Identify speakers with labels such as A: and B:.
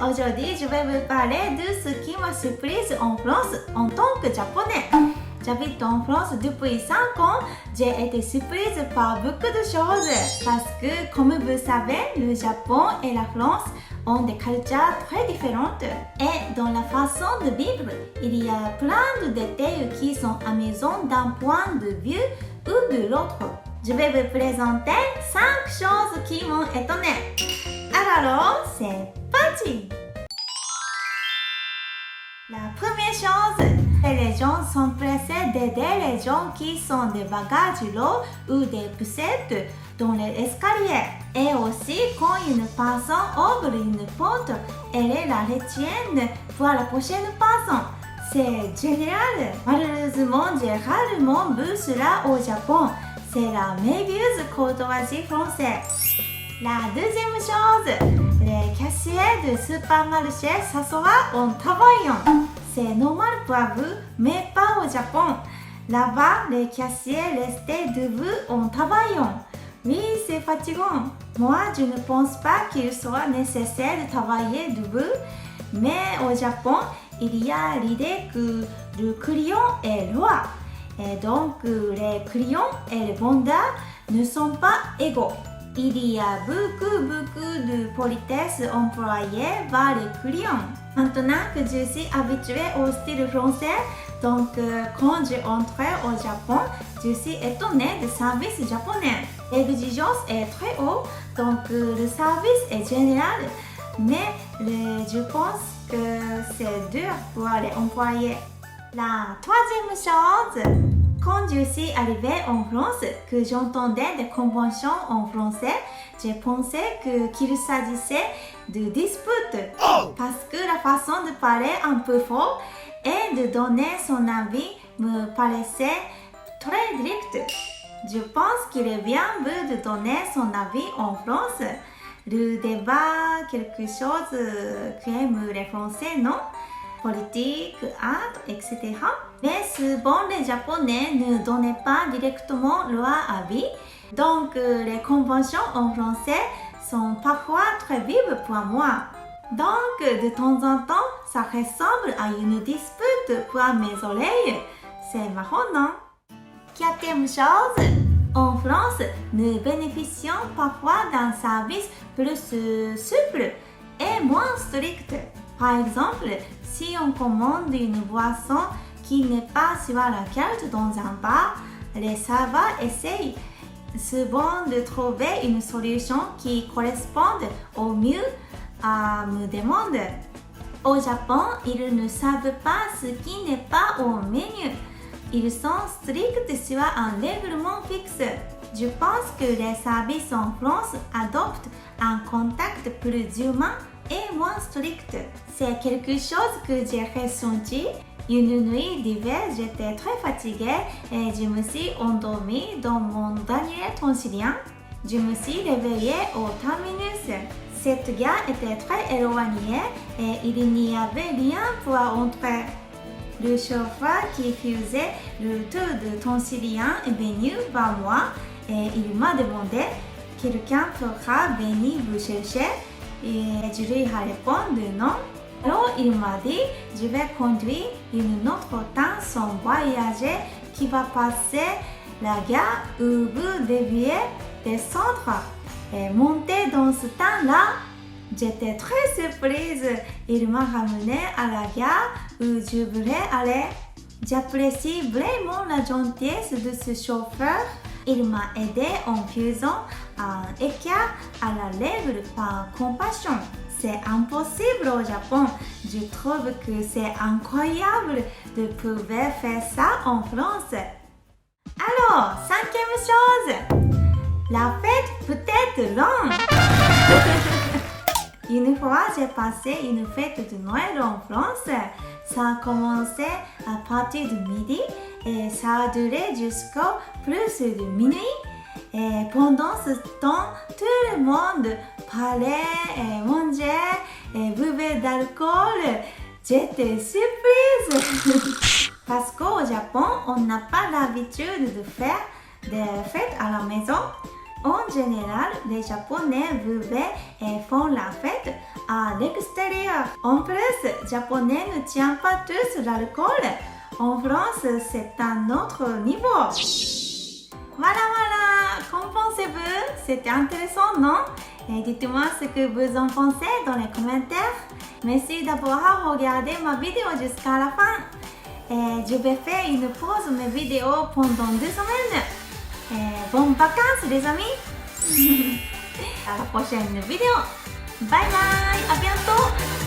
A: aujourd'hui je vais vous parler de ce qui m'a surprise en France en tant que japonais. J'habite en France depuis 5 ans, j'ai été surprise par beaucoup de choses parce que, comme vous savez, le Japon et la France ont des cultures très différentes et dans la façon de vivre, il y a plein de détails qui sont amusants d'un point de vue ou de l'autre. Je vais vous présenter 5 choses qui m'ont étonnée. Alors, c'est parti! La première chose, les gens sont pressés d'aider les gens qui sont des bagages lourds ou des poussettes dans les escaliers. Et aussi, quand une personne ouvre une porte, elle est la retienne pour la prochaine personne. C'est génial! Malheureusement, j'ai rarement vu cela au Japon. C'est la merveilleuse courtoisie française. La deuxième chose, les caissiers de supermarché s'assoient en travaillant. C'est normal pour vous, mais pas au Japon. Là-bas, les caissiers restaient debout en travaillant. Oui, c'est fatigant. Moi, je ne pense pas qu'il soit nécessaire de travailler debout. Mais au Japon, il y a l'idée que le client est roi. Et donc, les clients et les vendeurs ne sont pas égaux. Il y a beaucoup de politesse employée par les clients. Maintenant que je suis habituée au style français, donc quand je entrais au Japon, je suis étonnée du service japonais. L'exigence est très haute, donc le service est génial, mais je pense que c'est dur pour les employés. La troisième chose, quand je suis arrivée en France, que j'entendais des conventions en français, j'ai pensé qu'il s'agissait de disputes. Parce que la façon de parler un peu fort et de donner son avis me paraissait très directe. Je pense qu'il est bien vu de donner son avis en France. Le débat, quelque chose qu'aiment les Français, non? Politique, art, etc. Mais souvent les Japonais ne donnaient pas directement leur avis. Donc les conventions en français sont parfois très vives pour moi. Donc de temps en temps, ça ressemble à une dispute pour mes oreilles. C'est marrant, non? Quatrième chose, en France, nous bénéficions parfois d'un service plus souple et moins strict. Par exemple, si on commande une boisson qui n'est pas sur la carte dans un bar, les serveurs essayent souvent de trouver une solution qui corresponde au mieux à mes demandes. Au Japon, ils ne savent pas ce qui n'est pas au menu. Ils sont stricts sur un règlement fixe. Je pense que les services en France adoptent un contact plus humain et moins strict. C'est quelque chose que j'ai ressenti. Une nuit d'hiver, j'étais très fatiguée et je me suis endormie dans mon dernier Transilien. Je me suis réveillée au terminus. Cette gare était très éloignée et il n'y avait rien pour entrer. Le chauffeur qui faisait le tour de Transilien est venu vers moi et il m'a demandé « Quelqu'un pourra venir vous chercher ?» Et je lui ai répondu non. Alors il m'a dit « Je vais conduire une autre train sans voyager qui va passer la gare où vous deviez descendre et monter dans ce train-là. » J'étais très surprise. Il m'a ramené à la gare où je voulais aller. J'apprécie vraiment la gentillesse de ce chauffeur. Il m'a aidé en faisant un écart à la lèvre par compassion. C'est impossible au Japon. Je trouve que c'est incroyable de pouvoir faire ça en France. Alors, cinquième chose, la fête peut être longue. Une fois, j'ai passé une fête de Noël en France. Ça a commencé à partir de midi et ça a duré jusqu'au plus de minuit. Et pendant ce temps, tout le monde parlait et mangeait et buvait d'alcool. J'étais surprise parce qu'au Japon, on n'a pas l'habitude de faire des fêtes à la maison. En général, les Japonais buvaient et font la fête à l'extérieur. bière. En plus, japonais ne tient pas tous l'alcool. En France, c'est un autre niveau. Voilà, voilà, qu'en pensez-vous? C'était intéressant, non? Et dites-moi ce que vous en pensez dans les commentaires. Merci d'avoir regardé ma vidéo jusqu'à la fin. Et je vais faire une pause mes vidéos pendant 2 semaines. Et bonnes vacances les amis. À la prochaine vidéo. Bye bye, à bientôt.